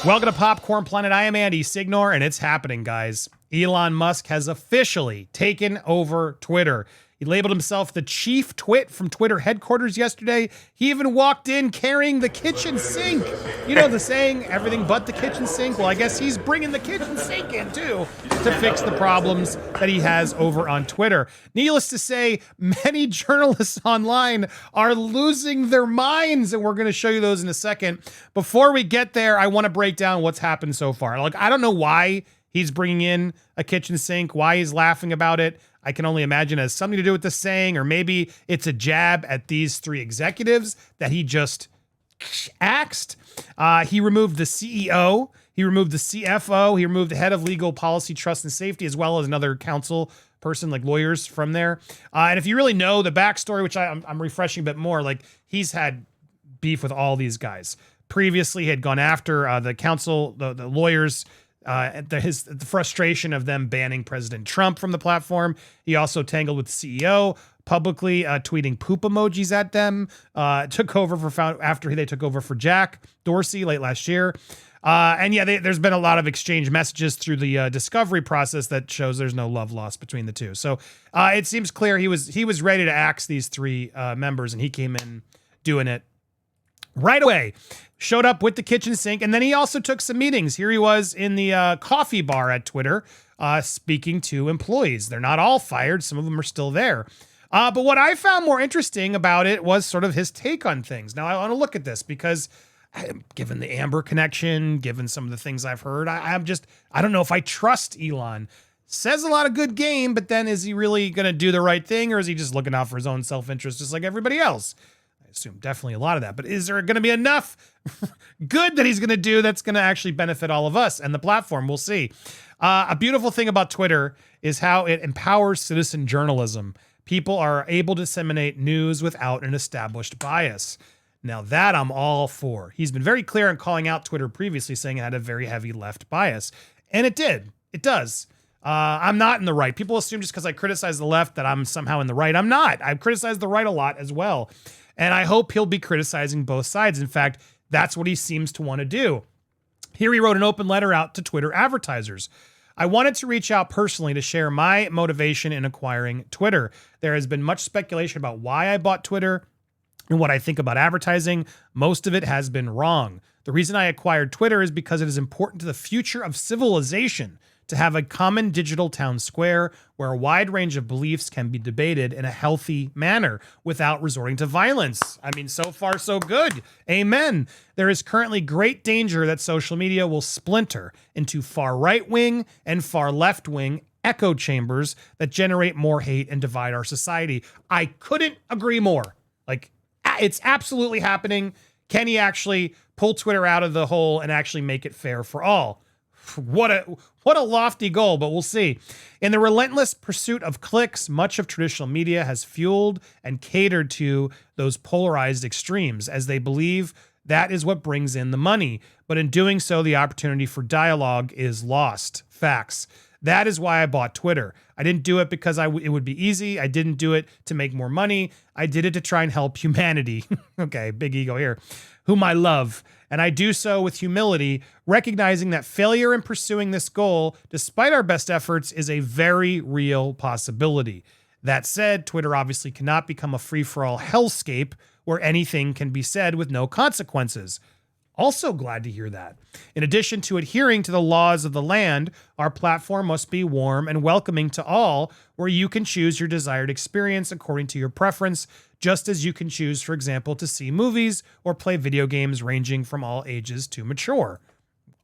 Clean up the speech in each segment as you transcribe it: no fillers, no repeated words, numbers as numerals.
Welcome to Popcorn Planet. I am Andy Signore, and it's happening, guys. Elon Musk has officially taken over Twitter. He labeled himself the chief twit from Twitter headquarters yesterday. He even walked in carrying the kitchen sink. You know the saying, everything but the kitchen sink? Well, I guess he's bringing the kitchen sink in, too, to fix the problems that he has over on Twitter. Needless to say, many journalists online are losing their minds, and we're going to show you those in a second. Before we get there, I want to break down what's happened so far. Like, I don't know why he's bringing in a kitchen sink, why he's laughing about it. I can only imagine it has something to do with the saying, or maybe it's a jab at these three executives that he just axed. He removed the CEO, he removed the CFO, he removed the head of legal policy, trust and safety, as well as another counsel person, like lawyers from there. And if you really know the backstory, which I'm refreshing a bit more, like he's had beef with all these guys. Previously, he had gone after the counsel, the lawyers, the frustration of them banning President Trump from the platform. He also tangled with the CEO, publicly tweeting poop emojis at them. Took over after they took over for Jack Dorsey late last year. And yeah, there's been a lot of exchange messages through the discovery process that shows there's no love lost between the two. So it seems clear he was ready to axe these three members, and he came in doing it right away. Showed up with the kitchen sink, and then he also took some meetings. Here he was in the coffee bar at Twitter, speaking to employees. They're not all fired. Some of them are still there. But what I found more interesting about it was sort of his take on things. Now, I want to look at this because given the Amber connection, given some of the things I've heard, I don't know if I trust Elon. Says a lot of good game, but then is he really going to do the right thing, or is he just looking out for his own self-interest just like everybody else? I assume definitely a lot of that, but is there going to be enough good that he's going to do that's going to actually benefit all of us and the platform? We'll see. A beautiful thing about Twitter is how it empowers citizen journalism. People are able to disseminate news without an established bias. Now that I'm all for. He's been very clear in calling out Twitter previously, saying it had a very heavy left bias. And it did. It does. I'm not in the right. People assume just because I criticize the left that I'm somehow in the right. I'm not. I've criticized the right a lot as well. And I hope he'll be criticizing both sides. In fact, that's what he seems to want to do. Here he wrote an open letter out to Twitter advertisers. I wanted to reach out personally to share my motivation in acquiring Twitter. There has been much speculation about why I bought Twitter and what I think about advertising. Most of it has been wrong. The reason I acquired Twitter is because it is important to the future of civilization to have a common digital town square where a wide range of beliefs can be debated in a healthy manner without resorting to violence. I mean, so far, so good. Amen. There is currently great danger that social media will splinter into far right-wing and far left-wing echo chambers that generate more hate and divide our society. I couldn't agree more. Like, it's absolutely happening. Can he actually pull Twitter out of the hole and actually make it fair for all? What a lofty goal, but we'll see. In the relentless pursuit of clicks, much of traditional media has fueled and catered to those polarized extremes, as they believe that is what brings in the money. But in doing so, the opportunity for dialogue is lost. Facts. That is why I bought Twitter. I didn't do it because it would be easy. I didn't do it to make more money. I did it to try and help humanity. Okay, big ego here. Whom I love. And I do so with humility, recognizing that failure in pursuing this goal, despite our best efforts, is a very real possibility. That said, Twitter obviously cannot become a free-for-all hellscape where anything can be said with no consequences. Also glad to hear that. In addition to adhering to the laws of the land, our platform must be warm and welcoming to all, where you can choose your desired experience according to your preference, just as you can choose, for example, to see movies or play video games ranging from all ages to mature.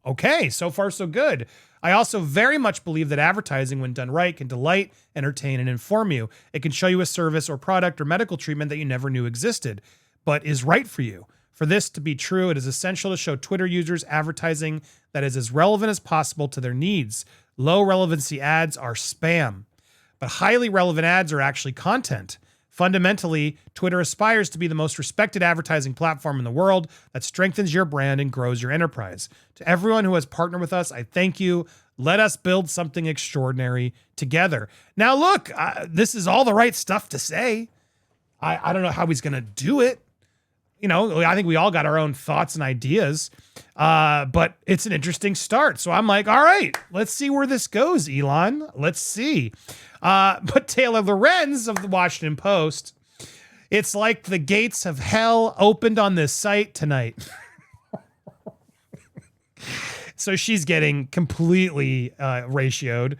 Okay, so far so good. I also very much believe that advertising, when done right, can delight, entertain, and inform you. It can show you a service or product or medical treatment that you never knew existed, but is right for you. For this to be true, it is essential to show Twitter users advertising that is as relevant as possible to their needs. Low relevancy ads are spam, but highly relevant ads are actually content. Fundamentally, Twitter aspires to be the most respected advertising platform in the world that strengthens your brand and grows your enterprise. To everyone who has partnered with us, I thank you. Let us build something extraordinary together. Now, look, this is all the right stuff to say. I don't know how he's going to do it. I think we all got our own thoughts and ideas, but it's an interesting start. So I'm like, all right, let's see where this goes, Elon. Let's see. But Taylor Lorenz of the Washington Post, it's like the gates of hell opened on this site tonight. So she's getting completely ratioed.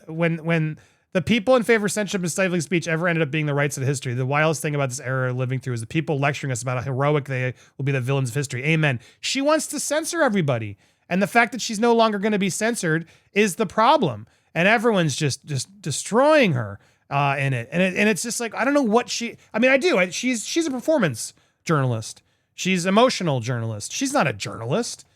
When the people in favor of censorship and stifling speech ever ended up being the rights of history, the wildest thing about this era we're living through is the people lecturing us about how heroic they will be the villains of history. Amen. She wants to censor everybody. And the fact that she's no longer going to be censored is the problem. And everyone's just destroying her in it. And it's just like, I don't know what I do. She's a performance journalist. She's emotional journalist. She's not a journalist.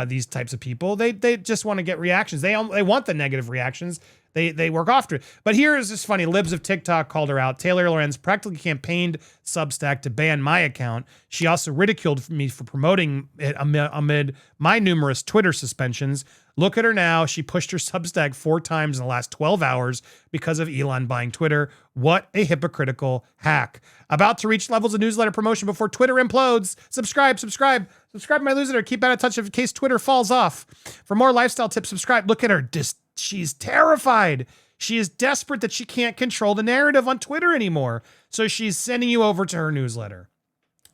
These types of people, they just want to get reactions. They want the negative reactions. They work after it. But here is this funny. Libs of TikTok called her out. Taylor Lorenz practically campaigned Substack to ban my account. She also ridiculed me for promoting it amid my numerous Twitter suspensions. Look at her now. She pushed her Substack 4 times in the last 12 hours because of Elon buying Twitter. What a hypocritical hack. About to reach levels of newsletter promotion before Twitter implodes. Subscribe to my newsletter. Keep out of touch in case Twitter falls off. For more lifestyle tips, subscribe. Look at her. She's terrified. She is desperate that she can't control the narrative on Twitter anymore. So she's sending you over to her newsletter.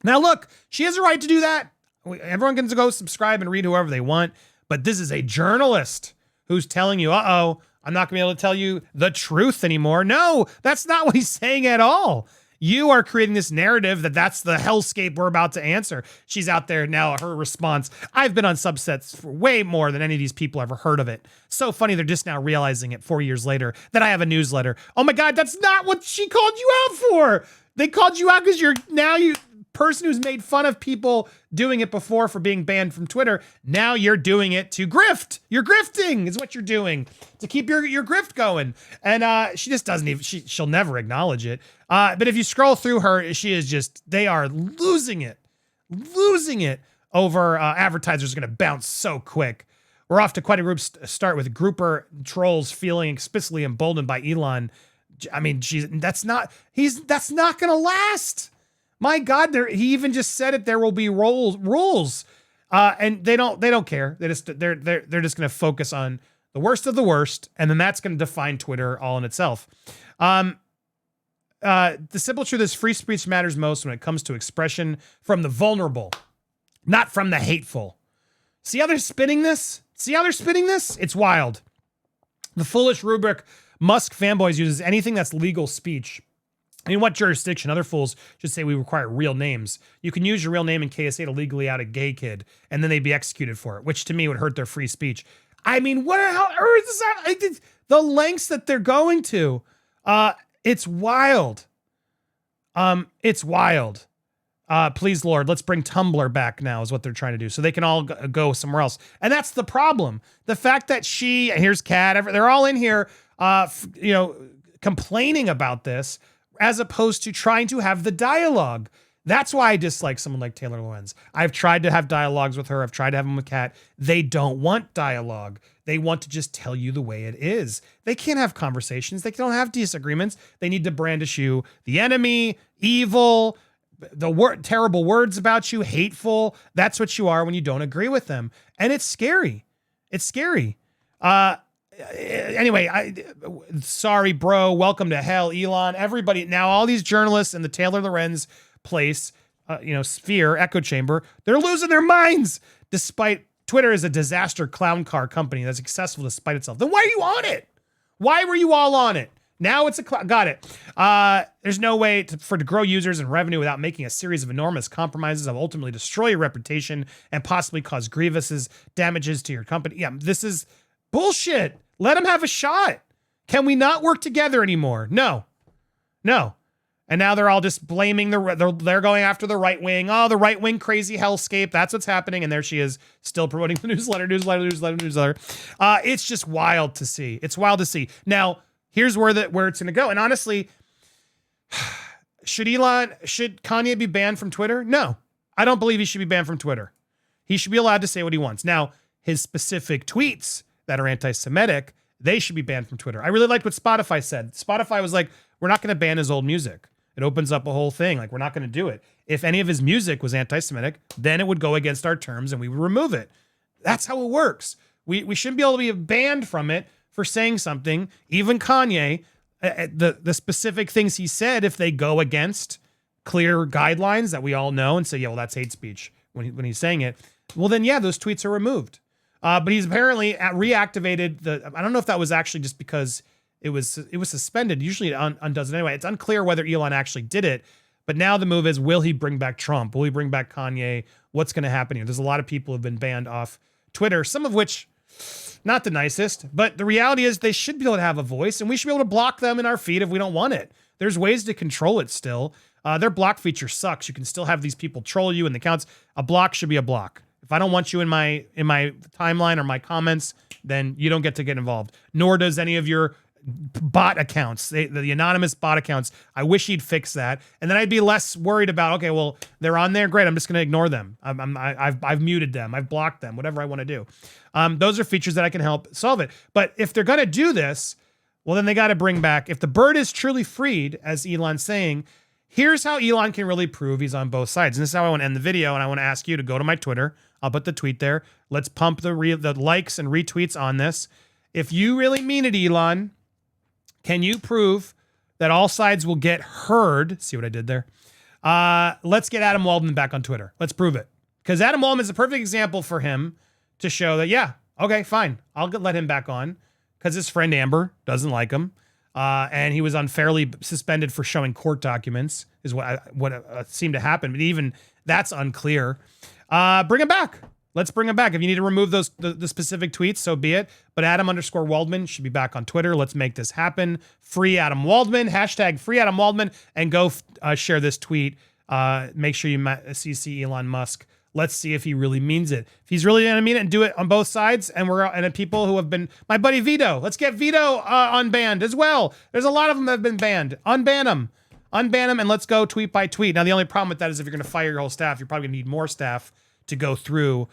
Now, look, she has a right to do that. Everyone can go subscribe and read whoever they want. But this is a journalist who's telling you, I'm not going to be able to tell you the truth anymore. No, that's not what he's saying at all. You are creating this narrative that's the hellscape we're about to answer. She's out there now. Her response, I've been on subsets for way more than any of these people ever heard of it. So funny. They're just now realizing it 4 years later that I have a newsletter. Oh my God, that's not what she called you out for. They called you out because you're person who's made fun of people doing it before for being banned from Twitter. Now you're doing it to grift. You're grifting is what you're doing to keep your grift going. And she just doesn't even, she'll never acknowledge it. But if you scroll through her, they are losing it over advertisers are going to bounce so quick. We're off to quite a group start with grouper trolls feeling explicitly emboldened by Elon. I mean, that's not going to last. My God, he even just said it. There will be rules, and they don't care. They're just going to focus on the worst of the worst, and then that's going to define Twitter all in itself. The simple truth is, free speech matters most when it comes to expression from the vulnerable, not from the hateful. See how they're spinning this? It's wild. The foolish rubric Musk fanboys uses anything that's legal speech. In what jurisdiction? Other fools should say we require real names. You can use your real name in KSA to legally out a gay kid, and then they'd be executed for it, which to me would hurt their free speech. I mean, what the hell is that? The lengths that they're going to. It's wild. It's wild. Please, Lord, let's bring Tumblr back now is what they're trying to do. So they can all go somewhere else. And that's the problem. The fact that here's Kat, they're all in here, complaining about this, as opposed to trying to have the dialogue. That's why I dislike someone like Taylor Lorenz. I've tried to have dialogues with her. I've tried to have them with Kat. They don't want dialogue. They want to just tell you the way it is. They can't have conversations. They don't have disagreements. They need to brandish you the enemy, evil, terrible words about you, hateful. That's what you are when you don't agree with them. And it's scary. Anyway, sorry, bro. Welcome to hell, Elon. Everybody now, all these journalists in the Taylor Lorenz place, sphere, echo chamber, they're losing their minds. Despite Twitter is a disaster clown car company that's successful despite itself. Then why are you on it? Why were you all on it? Now it's got it. There's no way to grow users and revenue without making a series of enormous compromises that will ultimately destroy your reputation and possibly cause grievous damages to your company. Yeah, this is bullshit. Let them have a shot. Can we not work together anymore? No. And now they're all just blaming they're going after the right wing. Oh, the right wing crazy hellscape. That's what's happening. And there she is, still promoting the newsletter. It's just wild to see. Now, here's where it's going to go. And honestly, should Kanye be banned from Twitter? No, I don't believe he should be banned from Twitter. He should be allowed to say what he wants. Now, his specific tweets that are anti-Semitic, they should be banned from Twitter. I really liked what Spotify said. Spotify was like, we're not going to ban his old music. It opens up a whole thing. Like, we're not going to do it. If any of his music was anti-Semitic, then it would go against our terms and we would remove it. That's how it works. We shouldn't be able to be banned from it for saying something. Even Kanye, the specific things he said, if they go against clear guidelines that we all know and say, yeah, well, that's hate speech when he's saying it, well, then, yeah, those tweets are removed. But he's apparently reactivated I don't know if that was actually just because it was suspended. Usually it undoes it anyway. It's unclear whether Elon actually did it. But now the move is, will he bring back Trump? Will he bring back Kanye? What's going to happen here? There's a lot of people who have been banned off Twitter, some of which not the nicest. But the reality is they should be able to have a voice, and we should be able to block them in our feed if we don't want it. There's ways to control it still. Their block feature sucks. You can still have these people troll you in the accounts. A block should be a block. If I don't want you in my timeline or my comments, then you don't get to get involved. Nor does any of your bot accounts, the anonymous bot accounts. I wish he'd fix that, and then I'd be less worried about, okay, well, they're on there, great, I'm just going to ignore them. I've muted them, I've blocked them, whatever I want to do. Those are features that I can help solve it. But if they're going to do this, well, then they got to bring back, if the bird is truly freed, as Elon's saying, here's how Elon can really prove he's on both sides. And this is how I want to end the video, and I want to ask you to go to my Twitter. I'll put the tweet there. Let's pump the likes and retweets on this. If you really mean it, Elon, can you prove that all sides will get heard? See what I did there? Let's get Adam Waldman back on Twitter. Let's prove it. Because Adam Waldman is a perfect example for him to show that, yeah, okay, fine. I'll let him back on because his friend Amber doesn't like him. And he was unfairly suspended for showing court documents is what seemed to happen. But even that's unclear. Bring him back. Let's bring him back. If you need to remove the specific tweets, so be it. But Adam_Waldman should be back on Twitter. Let's make this happen. Free Adam Waldman. Hashtag free Adam Waldman. And go share this tweet. Make sure you CC Elon Musk. Let's see if he really means it. If he's really going to mean it and do it on both sides, and people who have been, my buddy Vito, let's get Vito unbanned as well. There's a lot of them that have been banned. Unban them. Unban them, and let's go tweet by tweet. Now, the only problem with that is if you're going to fire your whole staff, you're probably going to need more staff to go through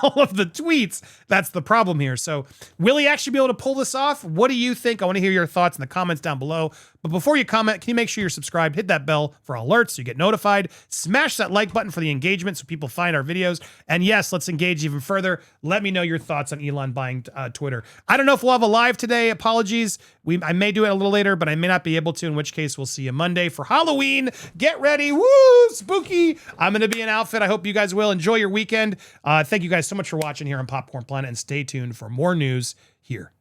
all of the tweets. That's the problem here. So will he actually be able to pull this off? What do you think? I want to hear your thoughts in the comments down below. But before you comment, can you make sure you're subscribed? Hit that bell for alerts so you get notified. Smash that like button for the engagement so people find our videos. And yes, let's engage even further. Let me know your thoughts on Elon buying Twitter. I don't know if we'll have a live today. Apologies. I may do it a little later, but I may not be able to, in which case we'll see you Monday for Halloween. Get ready. Woo! Spooky. I'm going to be in outfit. I hope you guys will. Enjoy your weekend. Thank you guys so much for watching here on Popcorn Planet, and stay tuned for more news here.